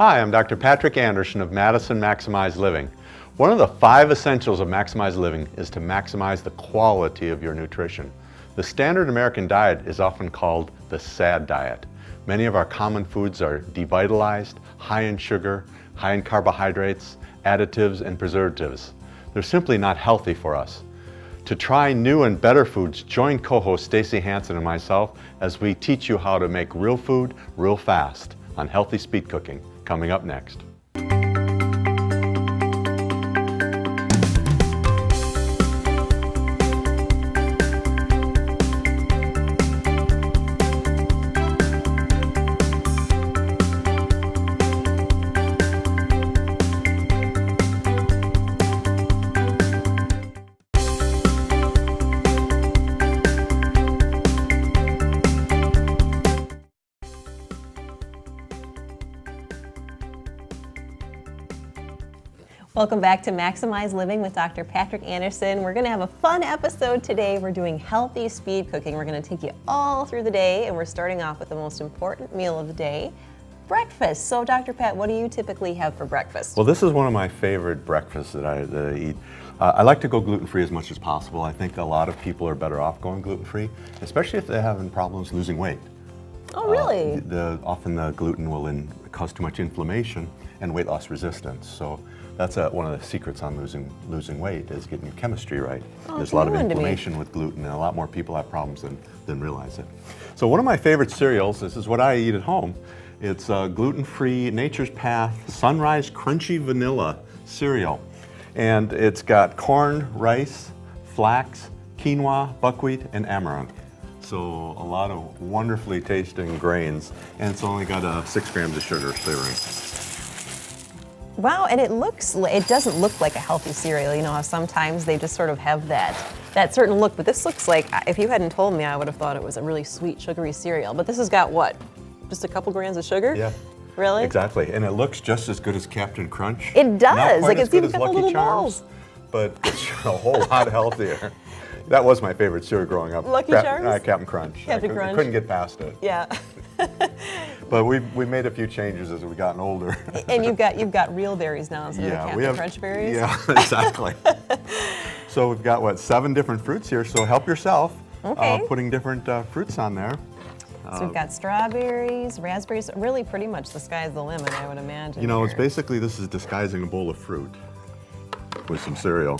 Hi, I'm Dr. Patrick Andersen of Madison Maximize Living. One of the 5 essentials of Maximize Living is to maximize the quality of your nutrition. The standard American diet is often called the SAD diet. Many of our common foods are devitalized, high in sugar, high in carbohydrates, additives, and preservatives. They're simply not healthy for us. To try new and better foods, join co-host Stacy Hansen and myself as we teach you how to make real food real fast on Healthy Speed Cooking, coming up next. Welcome back to Maximize Living with Dr. Patrick Andersen. We're going to have a fun episode today. We're doing healthy speed cooking. We're going to take you all through the day, and we're starting off with the most important meal of the day, breakfast. So, Dr. Pat, what do you typically have for breakfast? Well, this is one of my favorite breakfasts that I eat. I like to go gluten-free as much as possible. I think a lot of people are better off going gluten-free, especially if they're having problems losing weight. Oh, really? Often the gluten will cause too much inflammation and weight loss resistance. So that's one of the secrets on losing weight is getting your chemistry right. Oh, there's a lot of inflammation with gluten, and a lot more people have problems than realize it. So one of my favorite cereals, this is what I eat at home. It's gluten-free Nature's Path Sunrise Crunchy Vanilla cereal. And it's got corn, rice, flax, quinoa, buckwheat, and amaranth. So a lot of wonderfully tasting grains, and it's only got 6 grams of sugar flavoring. Wow, and it doesn't look like a healthy cereal. You know how sometimes they just sort of have that certain look, but this looks like, if you hadn't told me, I would have thought it was a really sweet, sugary cereal. But this has got what? Just a couple grams of sugar? Yeah. Really? Exactly, and it looks just as good as Captain Crunch. It does. Not quite like as it's good even as got the Lucky little Charms, balls. but it's a whole lot healthier. That was my favorite cereal growing up. Lucky Charms? Captain Crunch. Captain Crunch. Couldn't get past it. Yeah. But we made a few changes as we've gotten older. And you've got real berries now instead of Captain Crunch berries? Yeah, exactly. So we've got, what, 7 different fruits here, so help yourself putting different fruits on there. So we've got strawberries, raspberries, really pretty much the sky's the limit, I would imagine. You know, it's here. basically, this is disguising a bowl of fruit with some cereal.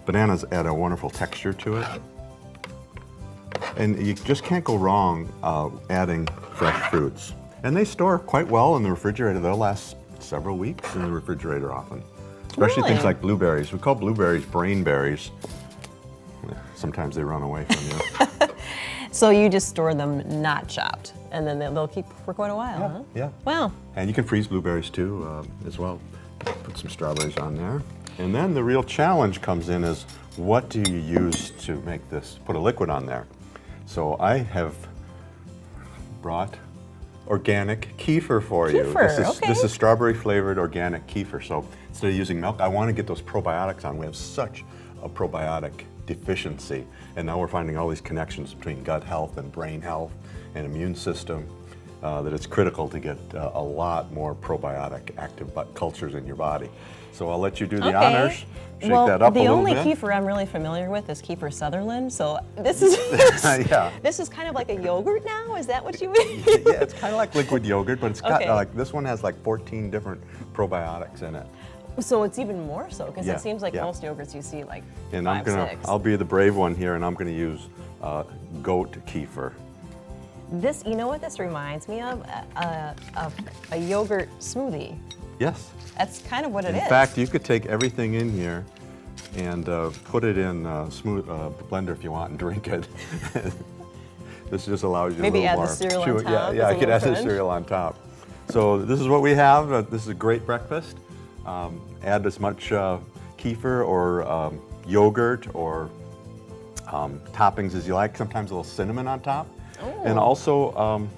Bananas add a wonderful texture to it. And you just can't go wrong adding fresh fruits. And they store quite well in the refrigerator. They'll last several weeks in the refrigerator often. Especially things like blueberries. We call blueberries brain berries. Sometimes they run away from you. So you just store them not chopped, and then they'll keep for quite a while, huh? Yeah. Wow. And you can freeze blueberries too, as well. Put some strawberries on there. And then the real challenge comes in is, what do you use to make this, put a liquid on there? So I have brought organic kefir for you. This is strawberry flavored organic kefir. So instead of using milk, I want to get those probiotics on. We have such a probiotic deficiency, and now we're finding all these connections between gut health and brain health and immune system that it's critical to get a lot more probiotic active cultures in your body. So I'll let you do the honors. Shake that up a little bit. The only kefir I'm really familiar with is kefir Sutherland. So this is this is kind of like a yogurt now. Is that what you mean? Yeah, it's kind of like liquid yogurt, but it's got like this one has like 14 different probiotics in it. So it's even more so, because it seems like most yogurts you see like and 5, 6. I'll be the brave one here, and I'm going to use goat kefir. This, you know what this reminds me of? A yogurt smoothie. Yes. That's kind of what it is. In fact, you could take everything in here and put it in smooth blender if you want and drink it. This just allows you maybe a little add more the cereal on top. Yeah, I could add the cereal on top. So this is what we have. This is a great breakfast. Add as much kefir or yogurt or toppings as you like. Sometimes a little cinnamon on top. Oh. And also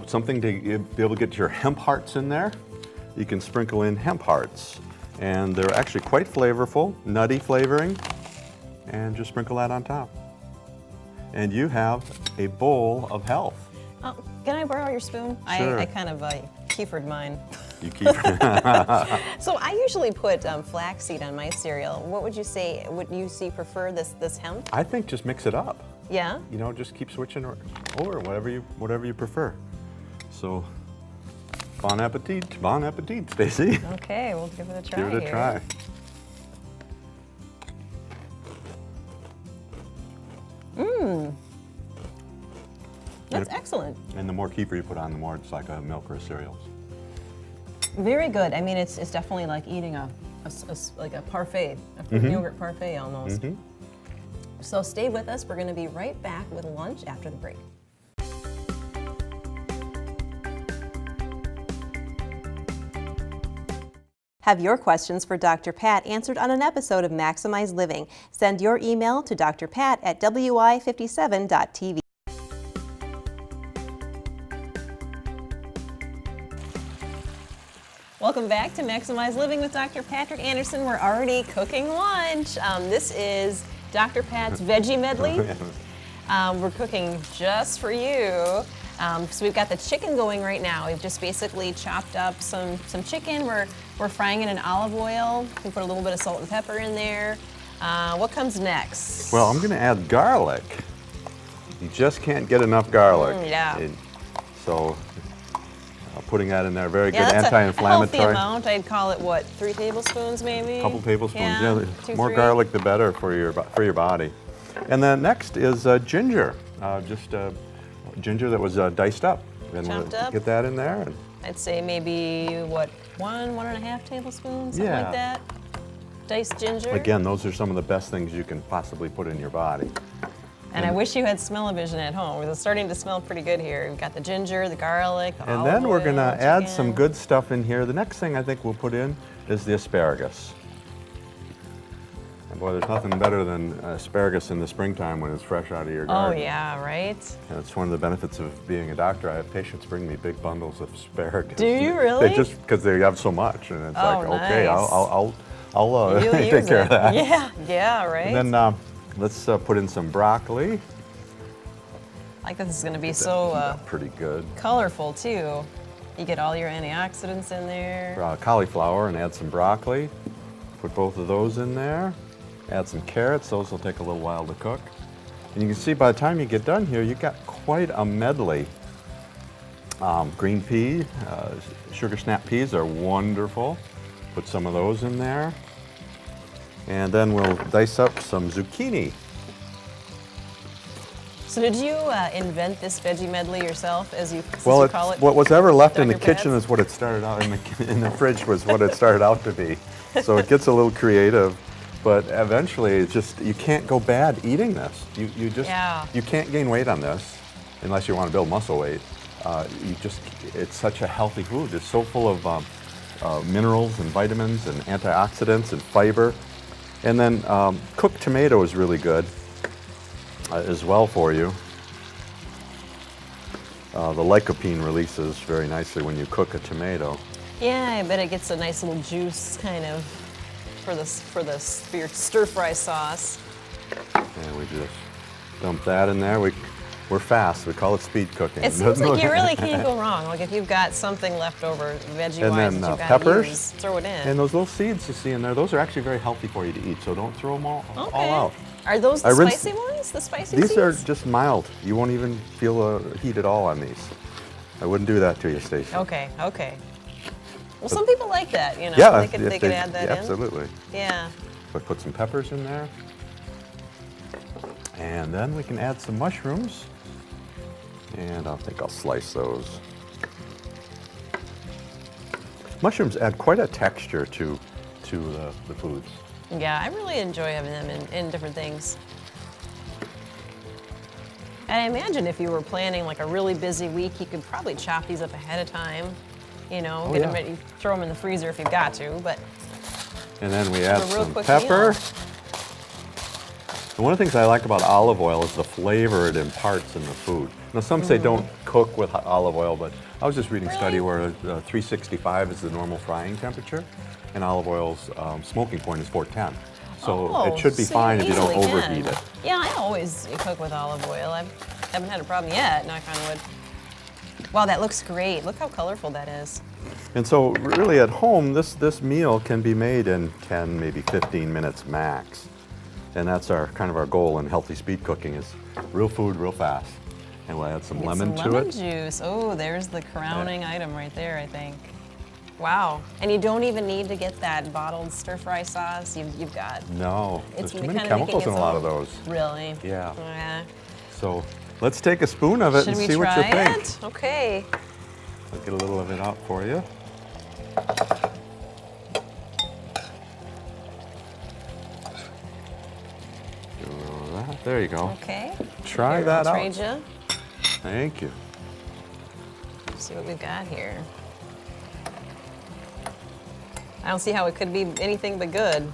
something to be able to get your hemp hearts in there. You can sprinkle in hemp hearts, and they're actually quite flavorful, nutty flavoring, and just sprinkle that on top. And you have a bowl of health. Can I borrow your spoon? Sure. I kind of kefered mine. You keep. So I usually put flaxseed on my cereal. What would you say? Would you prefer this hemp? I think just mix it up. Yeah. You know, just keep switching over whatever you prefer. So, bon appetit, Stacy. Okay, we'll give it a try. Give it a try. That's excellent. And the more kefir you put on, the more it's like a milk or a cereal. Very good. I mean, it's definitely like eating like a parfait, a fruit yogurt parfait almost. So stay with us. We're going to be right back with lunch after the break. Have your questions for Dr. Pat answered on an episode of Maximize Living. Send your email to drpat@wi57.tv. Welcome back to Maximize Living with Dr. Patrick Andersen. We're already cooking lunch. This is Dr. Pat's Veggie Medley. We're cooking just for you. So we've got the chicken going right now. We've just basically chopped up some chicken. We're frying it in olive oil. We put a little bit of salt and pepper in there. What comes next? Well, I'm going to add garlic. You just can't get enough garlic. Yeah. So putting that in there, very good that's anti-inflammatory. a healthy amount. I'd call it, what, 3 tablespoons maybe? A couple tablespoons. Yeah, The 2, more 3. garlic, the better for your body. And then next is ginger. Just ginger that was diced up. And Chopped up? Get that in there. And I'd say maybe, what, 1.5 tablespoons, something Yeah. like that. Diced ginger. again, those are some of the best things you can possibly put in your body. And I wish you had smell-o-vision at home. It's starting to smell pretty good here. We've got the ginger, the garlic, the And olive then we're oil, going to add chicken. some good stuff in here. The next thing I think we'll put in is the asparagus. And boy, there's nothing better than asparagus in the springtime when it's fresh out of your Oh, garden. yeah, right? And it's one of the benefits of being a doctor. I have patients bring me big bundles of asparagus. Do you really? They just because they have so much, and it's Oh, like, okay, nice. I'll You'll take use care it. of that. Yeah, right? And then let's put in some broccoli. I think this is going to be so Pretty good. colorful, too. You get all your antioxidants in there. Cauliflower and add some broccoli. Put both of those in there. Add some carrots. Those will take a little while to cook. And you can see by the time you get done here, you've got quite a medley. Green pea, sugar snap peas are wonderful. Put some of those in there. And then we'll dice up some zucchini. So did you invent this veggie medley yourself, as you Well, call it? what was ever left in the Dr. kitchen Pat's? is what it started out in the fridge was what it started out to be. So it gets a little creative, but eventually it's just you can't go bad eating this. You just Yeah. you can't gain weight on this unless you want to build muscle weight. It's such a healthy food. It's so full of minerals and vitamins and antioxidants and fiber. And then cooked tomato is really good as well for you. The lycopene releases very nicely when you cook a tomato. Yeah, I bet it gets a nice little juice kind of for your stir fry sauce. And we just dump that in there. We're fast. We call it speed cooking. It seems like you really can't go wrong. Like if you've got something left over veggie-wise And then that you've got peppers. to use, throw it in. And those little seeds you see in there, those are actually very healthy for you to eat. So don't throw them all Okay. out. Are those the I rinse- spicy ones? The spicy These seeds? are just mild. You won't even feel heat at all on these. I wouldn't do that to you, Stacey. Okay. Well, some people like that, you know. Yeah, they could add that in. absolutely. Yeah. But put some peppers in there. And then we can add some mushrooms. And I think I'll slice those. Mushrooms add quite a texture to the foods. Yeah, I really enjoy having them in different things. And I imagine if you were planning like a really busy week, you could probably chop these up ahead of time. You know, Oh, get yeah. them ready, throw them in the freezer if you've got to. But And then we add a real some quick pepper. meal. And one of the things I like about olive oil is the flavor it imparts in the food. Now some say don't cook with olive oil, but I was just reading a study where 365 is the normal frying temperature, and olive oil's smoking point is 410. So it should be so fine if you don't easily can. overheat it. Yeah, I always cook with olive oil. I haven't had a problem yet, knock on wood. Wow, that looks great. Look how colorful that is. And so really at home, this meal can be made in 10, maybe 15 minutes max. And that's kind of our goal in healthy speed cooking is real food, real fast. And we'll add some lemon to lemon it. Juice. Oh, there's the crowning item right there, I think. Wow. And you don't even need to get that bottled stir-fry sauce. You've got... No, there's It's too many kind of chemicals in making a lot of its those. own- Really? Yeah. Yeah. So let's take a spoon of it Should and we see what try you think. it? Okay. I'll get a little of it out for you. Do a little of that. There you go. Okay. Try Here, that I'll out. trade you. Thank you. See what we've got here. I don't see how it could be anything but good.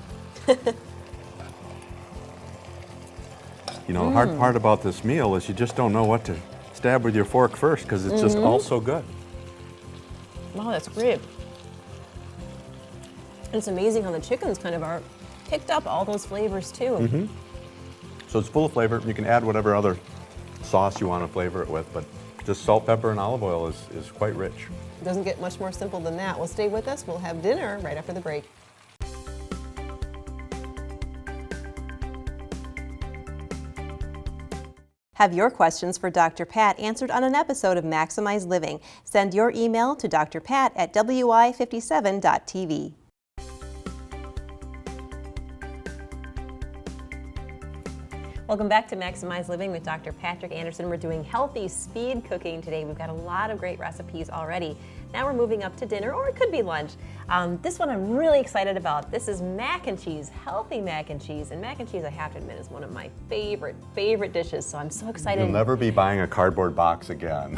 You know, the hard part about this meal is you just don't know what to stab with your fork first because it's just all so good. Wow, that's great. And it's amazing how the chickens kind of are picked up all those flavors too. So it's full of flavor. You can add whatever other sauce you want to flavor it with, but just salt, pepper, and olive oil is quite rich. It doesn't get much more simple than that. Well, stay with us. We'll have dinner right after the break. Have your questions for Dr. Pat answered on an episode of Maximize Living. Send your email to drpat@wi57.tv. Welcome back to Maximize Living with Dr. Patrick Andersen. We're doing healthy speed cooking today. We've got a lot of great recipes already. Now we're moving up to dinner, or it could be lunch. This one I'm really excited about. This is mac and cheese, healthy mac and cheese. And mac and cheese, I have to admit, is one of my favorite dishes. So I'm so excited You'll never be buying a cardboard box again.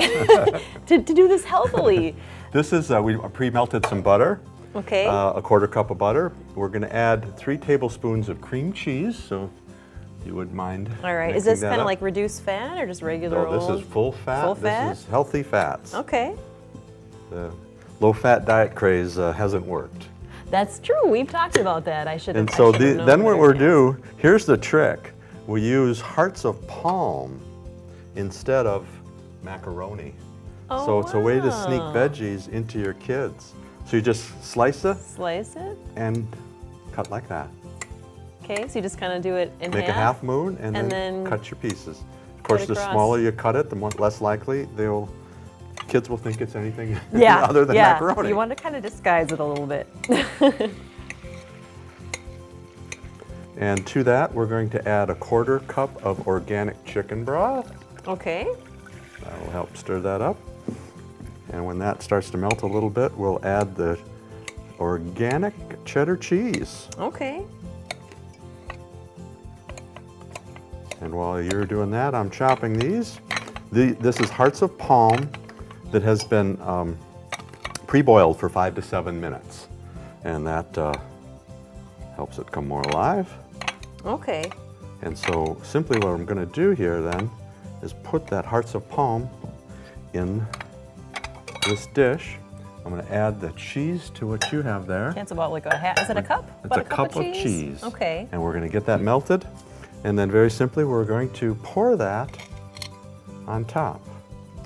to do this healthily. This is, we pre-melted some butter. Okay. A quarter cup of butter. We're going to add 3 tablespoons of cream cheese. So if you wouldn't mind. All right. Is this kind of like reduced fat or just regular No, old? this is full fat. Full fat? This is healthy fats. Okay. The low-fat diet craze hasn't worked. That's true. We've talked about that. I should have. And so I should have known then what better, we're yes. do, here's the trick. We use hearts of palm instead of macaroni. Oh, so it's a way to sneak wow. veggies into your kids. So you just slice it Slice it. and cut like that. Okay, so you just kind of do it in Make a half moon and then cut your pieces. Of course, the across. smaller you cut it, the less likely kids will think it's anything Yeah, other than yeah. macaroni. You want to kind of disguise it a little bit. And to that, we're going to add a quarter cup of organic chicken broth. Okay. That will help stir that up. And when that starts to melt a little bit, we'll add the organic cheddar cheese. Okay. And while you're doing that, I'm chopping these. This is hearts of palm that has been pre-boiled for 5 to 7 minutes. And that helps it come more alive. Okay. And so simply what I'm going to do here then is put that hearts of palm in this dish. I'm going to add the cheese to what you have there. That's about like a half. Is it a cup? It's About a cup of cheese. Okay. And we're going to get that melted. And then very simply, we're going to pour that on top.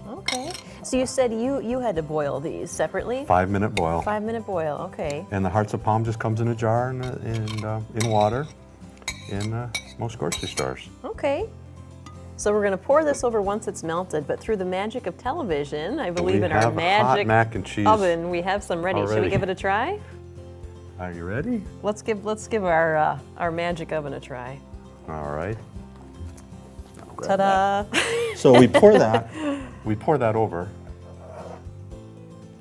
Okay. So you said you had to boil these separately? 5-minute boil. 5-minute boil. Okay. And the hearts of palm just comes in a jar in water in most grocery stores. Okay. So we're going to pour this over once it's melted, but through the magic of television, I believe We in our have magic hot mac and cheese oven, we have some ready. Should we already. give it a try? Are you ready? Let's give our magic oven a try. All right. I'll grab Ta-da! that. So we pour that over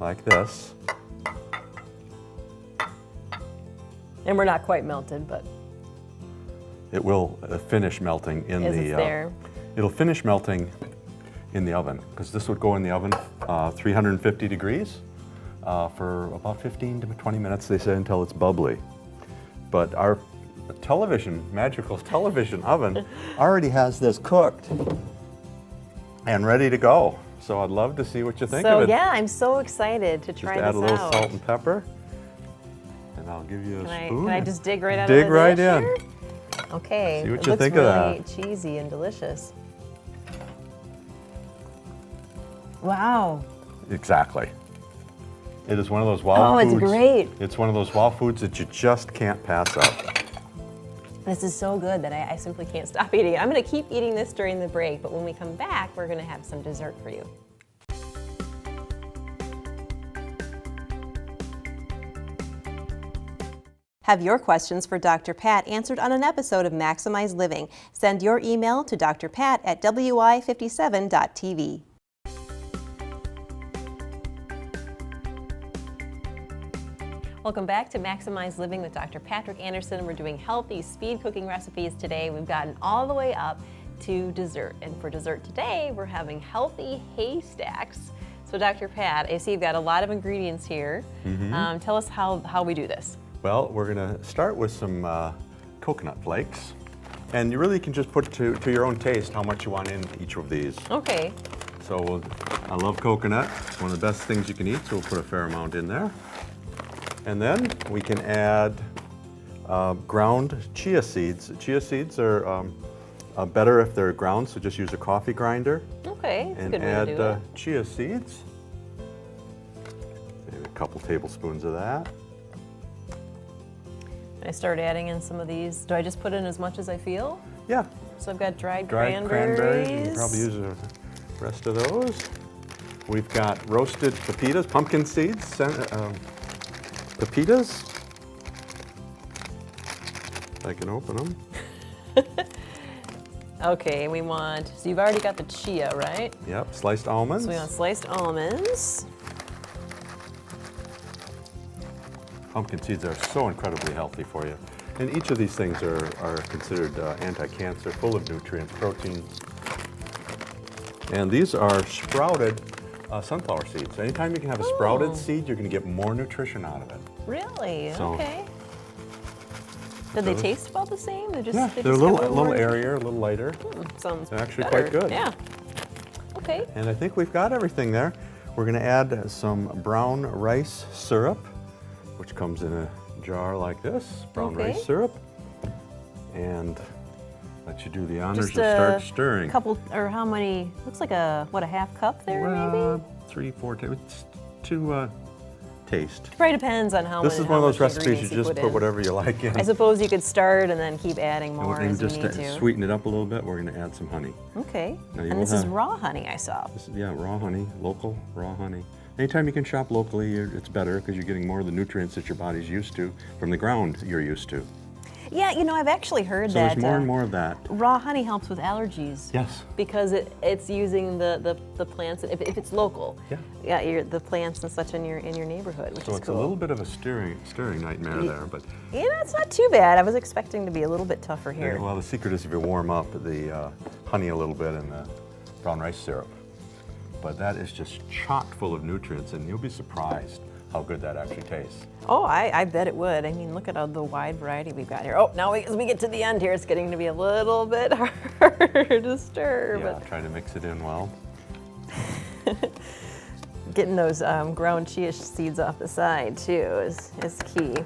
like this. And we're not quite melted, but It will finish melting in as the. it's there. It'll finish melting in the oven because this would go in the oven 350 degrees for about 15 to 20 minutes, they say, until it's bubbly. But our magical television oven already has this cooked and ready to go. So I'd love to see what you think So of it. yeah, I'm so excited to try Just add this a little out. salt and pepper, and I'll give you a spoon. Can I just dig right out Dig of the right dish in. here? Okay. See what it you looks think of really that. cheesy and delicious. Wow. Exactly. It is one of those wow foods. Oh, it's great. It's one of those wow foods that you just can't pass up. This is so good that I simply can't stop eating it. I'm going to keep eating this during the break, but when we come back, we're going to have some dessert for you. Have your questions for Dr. Pat answered on an episode of Maximize Living. Send your email to drpat@wi57.tv. Welcome back to Maximize Living with Dr. Patrick Andersen. We're doing healthy speed cooking recipes today. We've gotten all the way up to dessert. And for dessert today, we're having healthy haystacks. So Dr. Pat, I see you've got a lot of ingredients here. Tell us how we do this. Well, we're going to start with some coconut flakes. And you really can just put to your own taste how much you want in each of these. Okay. So I love coconut. It's one of the best things you can eat, so we'll put a fair amount in there. And then we can add ground chia seeds. Chia seeds are better if they're ground, so just use a coffee grinder. Okay, that's and a good way to do add it. chia seeds. Maybe a couple tablespoons of that. I start adding in some of these. Do I just put in as much as I feel? Yeah. So I've got dried Cranberries. You cranberries. can probably use the rest of those. We've got roasted pepitas, pumpkin seeds, pepitas. I can open them. Okay, we want, so you've already got the chia, right? Yep, sliced almonds. So we want sliced almonds. Pumpkin seeds are so incredibly healthy for you. And each of these things are considered anti-cancer, full of nutrients, proteins. And these are sprouted sunflower seeds. Anytime you can have a sprouted seed, you're going to get more nutrition out of it. Really? So, okay. Did they taste about the same? They're just, Yeah, they they're a just got little more airier, a little lighter. Sounds They're actually better. quite good. Yeah. Okay. And I think we've got everything there. We're going to add some brown rice syrup, which comes in a jar like this, brown rice syrup. And let you do the honors Just and start stirring. Couple, or how many? Looks like a half cup there, maybe. 3-4 tablespoons to taste. Probably depends on how. This is one of those much recipes you ingredients just put in. whatever you like in. I suppose you could start and then keep adding more And as you just need to. sweeten it up a little bit. We're going to add some honey. Okay. Now you And will this is have- raw honey, I saw. Yeah, raw honey, local raw honey. Anytime you can shop locally, it's better because you're getting more of the nutrients that your body's used to from the ground you're used to. Yeah, you know, I've actually heard So that there's more and more of that. raw honey helps with allergies. Yes. Because it's using the plants, if it's local. Yeah. The plants and such in your neighborhood, which So is it's cool. a little bit of a stirring nightmare there, but Yeah, it's not too bad. I was expecting to be a little bit tougher here. well, the secret is if you warm up the honey a little bit and the brown rice syrup. But that is just chock full of nutrients, and you'll be surprised how good that actually tastes. Oh, I bet it would. I mean, look at all the wide variety we've got here. Oh, now as we get to the end here, it's getting to be a little bit harder to stir. Yeah, try to mix it in well. Getting those ground chia seeds off the side too is key.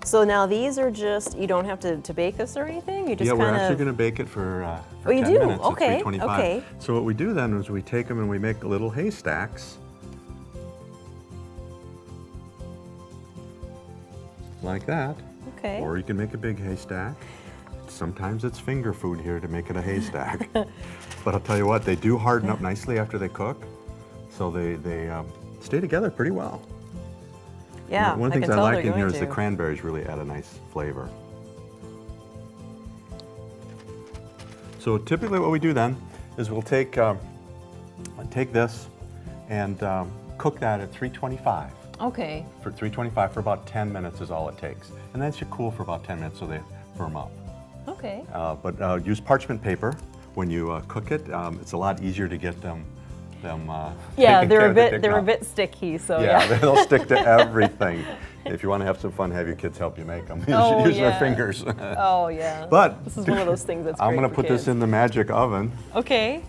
So now these are just, you don't have to bake this or anything? You just Yeah, we're kind actually of... going to bake it for Oh, you 10 do? minutes Okay, at 325. okay. So what we do then is we take them and we make little haystacks. Like that. Okay. Or you can make a big haystack. Sometimes it's finger food here to make it a haystack. But I'll tell you what, they do harden up nicely after they cook. So they stay together pretty well. Yeah, One of the things I tell like they're in here going is the to. cranberries really add a nice flavor. So typically what we do then is we'll take this and cook that at 325. Okay. For 325 for about 10 minutes is all it takes. And then it should cool for about 10 minutes so they firm up. Okay. But use parchment paper when you cook it. It's a lot easier to get them Yeah, taken they're care a of. bit They they're a come. bit sticky, so Yeah, yeah. they'll stick to everything. If you want to have some fun, have your kids help you make them. Oh, Use their yeah. fingers. Oh yeah. But this is one of those things that's I'm great going for to put kids. this in the magic oven, Okay.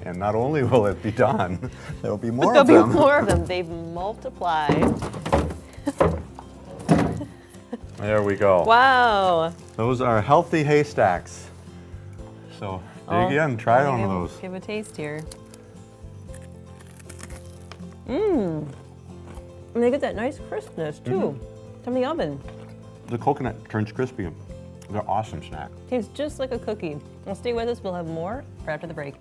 and not only will it be done, there'll be more There'll of be them. more of them. They've multiplied. There we go. Wow. Those are healthy haystacks. So dig in, try one of those. Give a taste here. And they get that nice crispness too from the oven. The coconut turns crispy. They're an awesome snack. Tastes just like a cookie. Well, stay with us. We'll have more right after the break.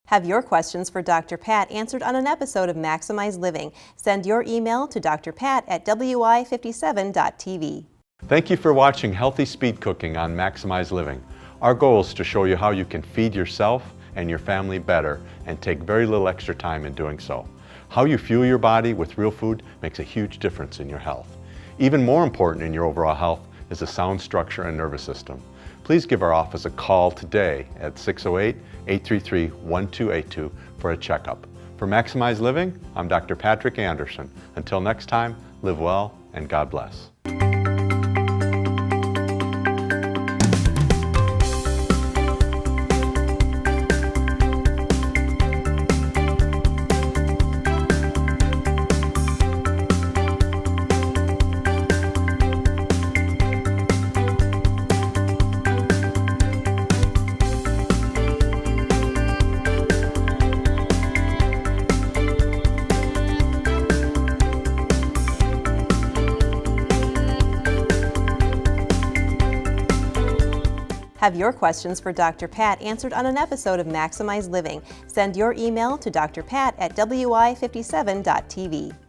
Have your questions for Dr. Pat answered on an episode of Maximize Living. Send your email to drpat@wi57.tv. Thank you for watching Healthy Speed Cooking on Maximize Living. Our goal is to show you how you can feed yourself and your family better and take very little extra time in doing so. How you fuel your body with real food makes a huge difference in your health. Even more important in your overall health is a sound structure and nervous system. Please give our office a call today at 608-833-1282 for a checkup. For Maximize Living, I'm Dr. Patrick Andersen. Until next time, live well and God bless. Have your questions for Dr. Pat answered on an episode of Maximize Living. Send your email to drpat@wi57.tv.